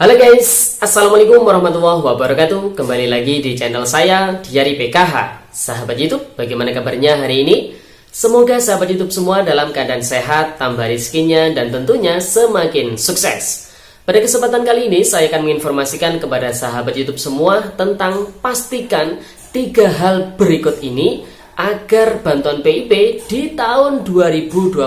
Halo guys, Assalamualaikum warahmatullahi wabarakatuh. Kembali lagi di channel saya, Diary PKH. Sahabat YouTube, bagaimana kabarnya hari ini? Semoga sahabat YouTube semua dalam keadaan sehat, tambah rezekinya, dan tentunya semakin sukses. Pada kesempatan kali ini, saya akan menginformasikan kepada sahabat YouTube semua tentang pastikan 3 hal berikut ini agar bantuan PIP di tahun 2022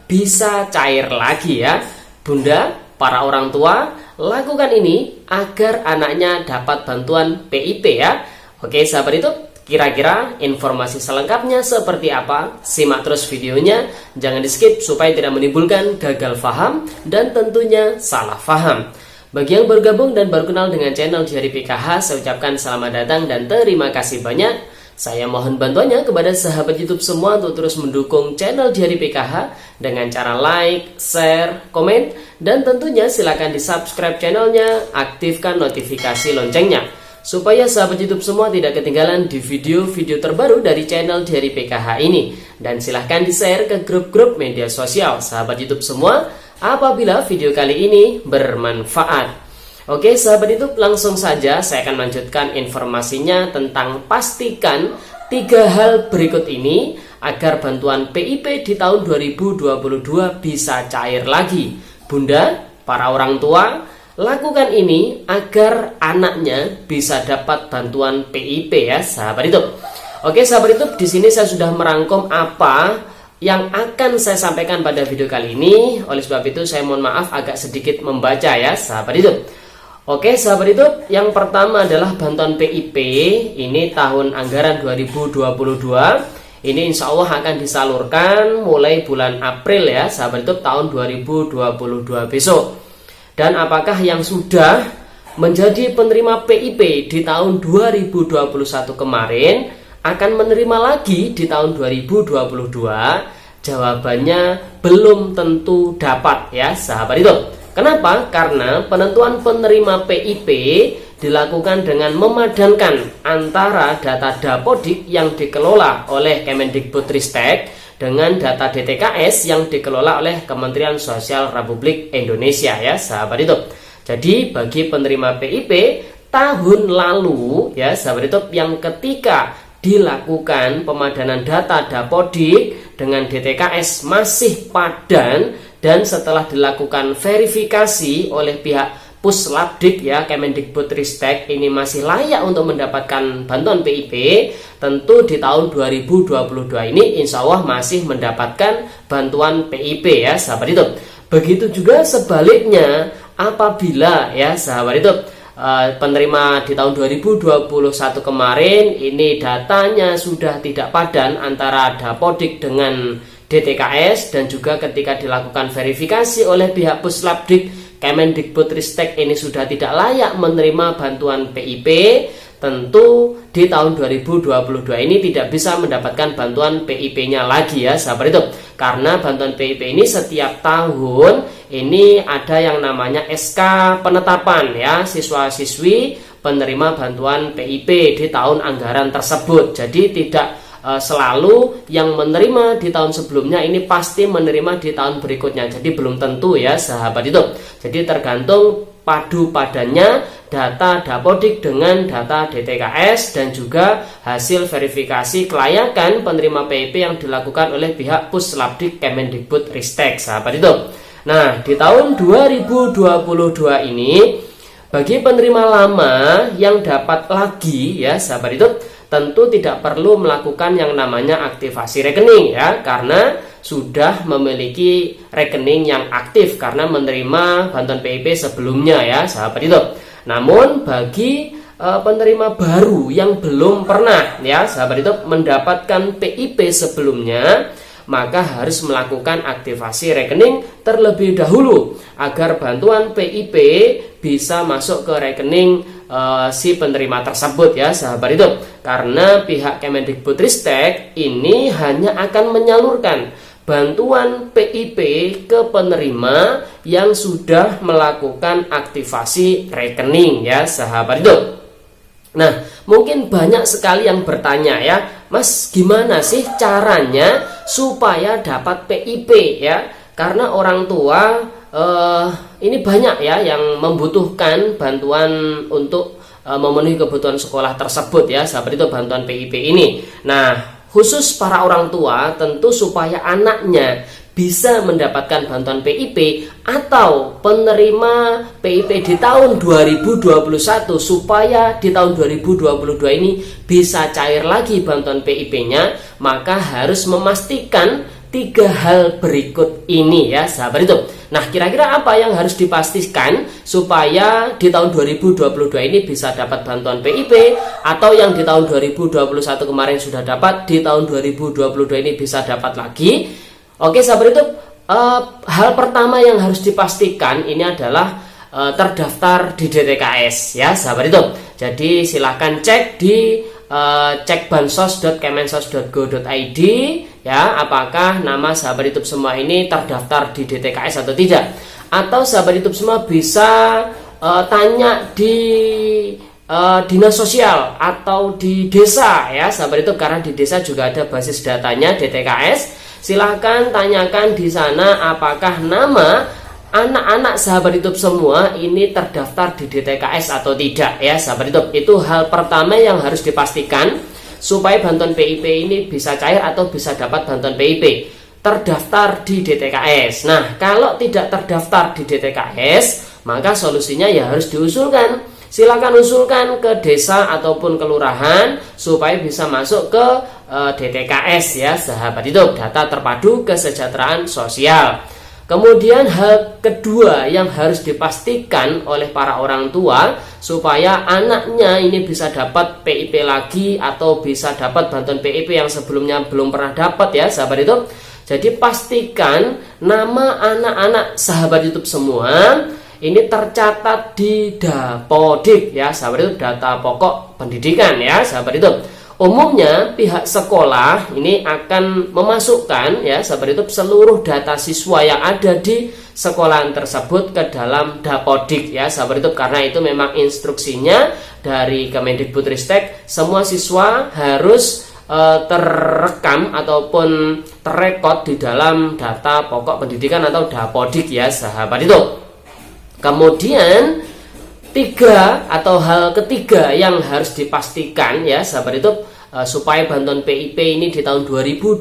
bisa cair lagi ya. Bunda, para orang tua, lakukan ini agar anaknya dapat bantuan PIP ya. Oke sahabat YouTube, kira-kira informasi selengkapnya seperti apa? Simak terus videonya, jangan di skip supaya tidak menimbulkan gagal paham dan tentunya salah paham. Bagi yang baru gabung dan baru kenal dengan channel Diary PKH, saya ucapkan selamat datang dan terima kasih banyak. Saya mohon bantuannya kepada sahabat YouTube semua untuk terus mendukung channel Diary PKH dengan cara like, share, komen, dan tentunya silakan di subscribe channelnya, aktifkan notifikasi loncengnya supaya sahabat YouTube semua tidak ketinggalan di video-video terbaru dari channel Diary PKH ini. Dan silahkan di share ke grup-grup media sosial sahabat YouTube semua apabila video kali ini bermanfaat. Oke sahabat YouTube, langsung saja saya akan lanjutkan informasinya tentang pastikan 3 hal berikut ini agar bantuan PIP di tahun 2022 bisa cair lagi. Bunda, para orang tua, lakukan ini agar anaknya bisa dapat bantuan PIP ya sahabat YouTube. Oke sahabat YouTube, di sini saya sudah merangkum apa yang akan saya sampaikan pada video kali ini. Oleh sebab itu saya mohon maaf agak sedikit membaca ya sahabat YouTube. Oke sahabat YouTube, yang pertama adalah bantuan PIP ini tahun anggaran 2022. Ini insya Allah akan disalurkan mulai bulan April ya sahabat YouTube tahun 2022 besok. Dan apakah yang sudah menjadi penerima PIP di tahun 2021 kemarin akan menerima lagi di tahun 2022? Jawabannya belum tentu dapat ya sahabat YouTube. Kenapa? Karena penentuan penerima PIP dilakukan dengan memadankan antara data Dapodik yang dikelola oleh Kemendikbudristek dengan data DTKS yang dikelola oleh Kementerian Sosial Republik Indonesia ya sahabat itu. Jadi bagi penerima PIP tahun lalu ya sahabat itu yang ketika dilakukan pemadanan data Dapodik dengan DTKS masih padan, dan setelah dilakukan verifikasi oleh pihak Puslapdik ya Kemendikbudristek ini masih layak untuk mendapatkan bantuan PIP, tentu di tahun 2022 ini insya Allah masih mendapatkan bantuan PIP ya sahabat itu. Begitu juga sebaliknya apabila ya sahabat itu penerima di tahun 2021 kemarin ini datanya sudah tidak padan antara Dapodik dengan DTKS, dan juga ketika dilakukan verifikasi oleh pihak Puslapdik Kemendikbudristek ini sudah tidak layak menerima bantuan PIP, tentu di tahun 2022 ini tidak bisa mendapatkan bantuan PIP-nya lagi ya sahabat itu. Karena bantuan PIP ini setiap tahun ini ada yang namanya SK penetapan ya siswa-siswi penerima bantuan PIP di tahun anggaran tersebut. Jadi tidak selalu yang menerima di tahun sebelumnya ini pasti menerima di tahun berikutnya. Jadi belum tentu ya sahabat itu. Jadi tergantung padu padannya data Dapodik dengan data DTKS dan juga hasil verifikasi kelayakan penerima PIP yang dilakukan oleh pihak Puslapdik Kemendikbudristek sahabat itu. Nah di tahun 2022 ini bagi penerima lama yang dapat lagi ya sahabat itu tentu tidak perlu melakukan yang namanya aktivasi rekening ya, karena sudah memiliki rekening yang aktif karena menerima bantuan PIP sebelumnya ya sahabat itu. Namun bagi penerima baru yang belum pernah ya sahabat itu mendapatkan PIP sebelumnya, maka harus melakukan aktivasi rekening terlebih dahulu agar bantuan PIP bisa masuk ke rekening si penerima tersebut ya sahabat itu. Karena pihak Kemendikbudristek ini hanya akan menyalurkan bantuan PIP ke penerima yang sudah melakukan aktivasi rekening ya sahabat itu. Nah, mungkin banyak sekali yang bertanya ya, Mas, gimana sih caranya supaya dapat PIP ya? Karena orang tua ini banyak ya yang membutuhkan bantuan untuk memenuhi kebutuhan sekolah tersebut ya, sahabat itu bantuan PIP ini. Nah, khusus para orang tua tentu supaya anaknya bisa mendapatkan bantuan PIP atau penerima PIP di tahun 2021 supaya di tahun 2022 ini bisa cair lagi bantuan PIP-nya, maka harus memastikan 3 hal berikut ini ya, sahabat itu. Nah, kira-kira apa yang harus dipastikan supaya di tahun 2022 ini bisa dapat bantuan PIP, atau yang di tahun 2021 kemarin sudah dapat, di tahun 2022 ini bisa dapat lagi? Oke, sahabat itu, hal pertama yang harus dipastikan ini adalah terdaftar di DTKS ya, sahabat itu. Jadi silahkan cek di cekbansos.kemensos.go.id ya, apakah nama sahabat YouTube semua ini terdaftar di DTKS atau tidak. Atau sahabat YouTube semua bisa tanya di dinas sosial atau di desa ya, sahabat YouTube, karena di desa juga ada basis datanya DTKS. Silahkan tanyakan di sana apakah nama anak-anak sahabat YouTube semua ini terdaftar di DTKS atau tidak ya, sahabat YouTube. Itu hal pertama yang harus dipastikan supaya bantuan PIP ini bisa cair atau bisa dapat bantuan PIP, terdaftar di DTKS. Nah, kalau tidak terdaftar di DTKS, maka solusinya ya harus diusulkan. Silakan usulkan ke desa ataupun kelurahan supaya bisa masuk ke DTKS ya, sahabat YouTube, data terpadu kesejahteraan sosial. Kemudian hal kedua yang harus dipastikan oleh para orang tua supaya anaknya ini bisa dapat PIP lagi atau bisa dapat bantuan PIP yang sebelumnya belum pernah dapat ya, sahabat YouTube. Jadi pastikan nama anak-anak sahabat YouTube semua ini tercatat di Dapodik ya, sahabat YouTube, data pokok pendidikan ya, sahabat YouTube. Umumnya pihak sekolah ini akan memasukkan ya, sahabat YouTube, seluruh data siswa yang ada di sekolahan tersebut ke dalam Dapodik ya, sahabat YouTube, karena itu memang instruksinya dari Kemendikbudristek, semua siswa harus terekam ataupun terrekod di dalam data pokok pendidikan atau Dapodik ya, sahabat YouTube. Kemudian hal ketiga yang harus dipastikan ya, sahabat YouTube, supaya bantuan PIP ini di tahun 2022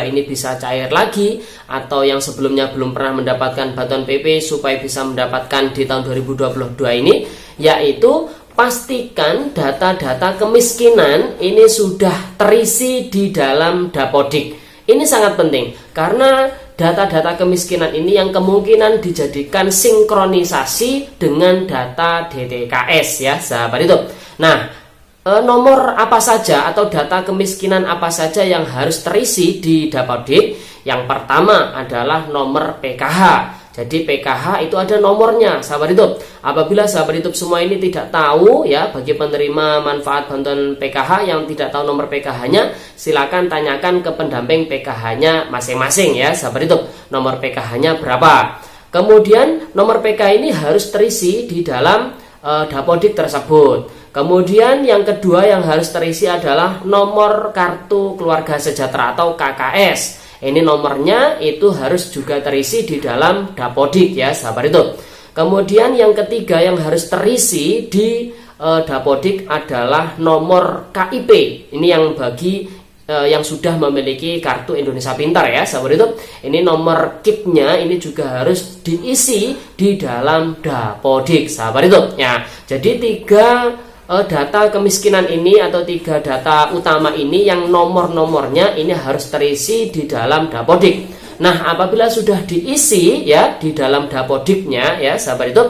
ini bisa cair lagi, atau yang sebelumnya belum pernah mendapatkan bantuan PIP supaya bisa mendapatkan di tahun 2022 ini, yaitu pastikan data-data kemiskinan ini sudah terisi di dalam Dapodik. Ini sangat penting karena data-data kemiskinan ini yang kemungkinan dijadikan sinkronisasi dengan data DTKS ya, sahabat itu. Nah, nomor apa saja atau data kemiskinan apa saja yang harus terisi di Dapodik? Yang pertama adalah nomor PKH. Jadi PKH itu ada nomornya, sahabat YouTube. Apabila sahabat YouTube semua ini tidak tahu ya, bagi penerima manfaat bantuan PKH yang tidak tahu nomor PKH-nya, silakan tanyakan ke pendamping PKH-nya masing-masing ya, sahabat YouTube. Nomor PKH-nya berapa? Kemudian nomor PKH ini harus terisi di dalam Dapodik tersebut. Kemudian yang kedua yang harus terisi adalah nomor kartu keluarga sejahtera atau KKS. Ini nomornya itu harus juga terisi di dalam Dapodik ya, sahabat itu. Kemudian yang ketiga yang harus terisi di Dapodik adalah nomor KIP. Ini yang bagi yang sudah memiliki kartu Indonesia Pintar ya, sahabat itu. Ini nomor KIP-nya ini juga harus diisi di dalam Dapodik, sahabat itu. Ya, jadi 3 data kemiskinan ini atau 3 data utama ini yang nomor-nomornya ini harus terisi di dalam Dapodik. Nah, apabila sudah diisi ya di dalam Dapodiknya ya, sahabat itu,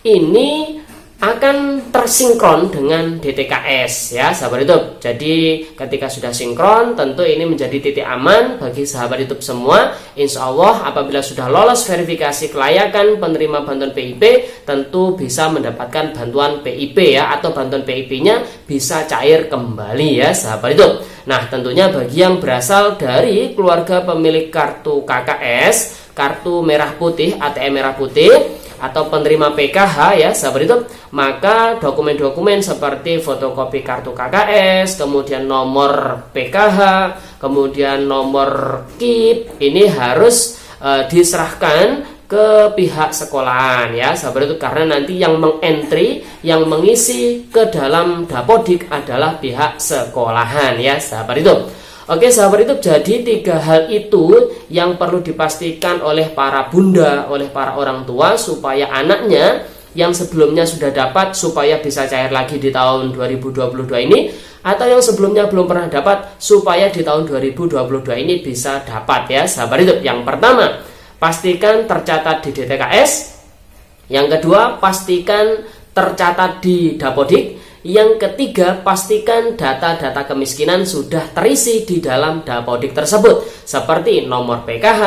ini akan tersinkron dengan DTKS ya, sahabat YouTube. Jadi ketika sudah sinkron, tentu ini menjadi titik aman bagi sahabat YouTube semua. Insya Allah apabila sudah lolos verifikasi kelayakan penerima bantuan PIP, tentu bisa mendapatkan bantuan PIP ya, atau bantuan PIP-nya bisa cair kembali ya, sahabat YouTube. Nah, tentunya bagi yang berasal dari keluarga pemilik kartu KKS, kartu merah putih, ATM merah putih, atau penerima PKH ya, sahabat itu, maka dokumen-dokumen seperti fotokopi kartu KKS, kemudian nomor PKH, kemudian nomor KIP ini harus diserahkan ke pihak sekolahan ya sahabat YouTube, karena nanti yang mengentry, yang mengisi ke dalam Dapodik adalah pihak sekolahan ya sahabat YouTube. Oke sahabat YouTube, jadi 3 hal itu yang perlu dipastikan oleh para bunda, oleh para orang tua, supaya anaknya yang sebelumnya sudah dapat supaya bisa cair lagi di tahun 2022 ini, atau yang sebelumnya belum pernah dapat supaya di tahun 2022 ini bisa dapat ya sahabat YouTube. Yang pertama, pastikan tercatat di DTKS. Yang kedua, pastikan tercatat di Dapodik. Yang ketiga, pastikan data-data kemiskinan sudah terisi di dalam Dapodik tersebut, seperti nomor PKH,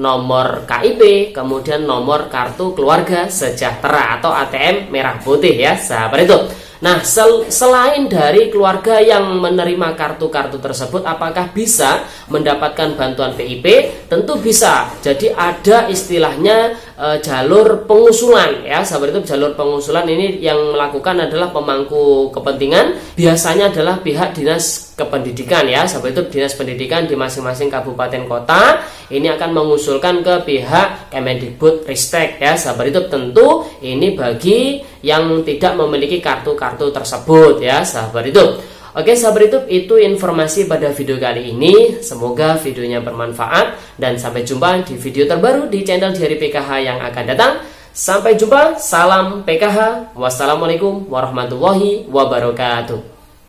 nomor KIP, kemudian nomor kartu keluarga sejahtera atau ATM merah putih ya sahabat itu. Nah, selain dari keluarga yang menerima kartu-kartu tersebut, apakah bisa mendapatkan bantuan PIP? Tentu bisa. Jadi ada istilahnya jalur pengusulan ya sahabat itu. Jalur pengusulan ini yang melakukan adalah pemangku kepentingan, biasanya adalah pihak dinas kependidikan ya sahabat itu. Dinas pendidikan di masing-masing kabupaten kota ini akan mengusulkan ke pihak Kemendikbud Ristek ya sahabat itu. Tentu ini bagi yang tidak memiliki kartu-kartu tersebut ya sahabat itu. Oke sahabat YouTube, itu informasi pada video kali ini. Semoga videonya bermanfaat, dan sampai jumpa di video terbaru di channel Diari PKH yang akan datang. Sampai jumpa, salam PKH, wassalamualaikum warahmatullahi wabarakatuh.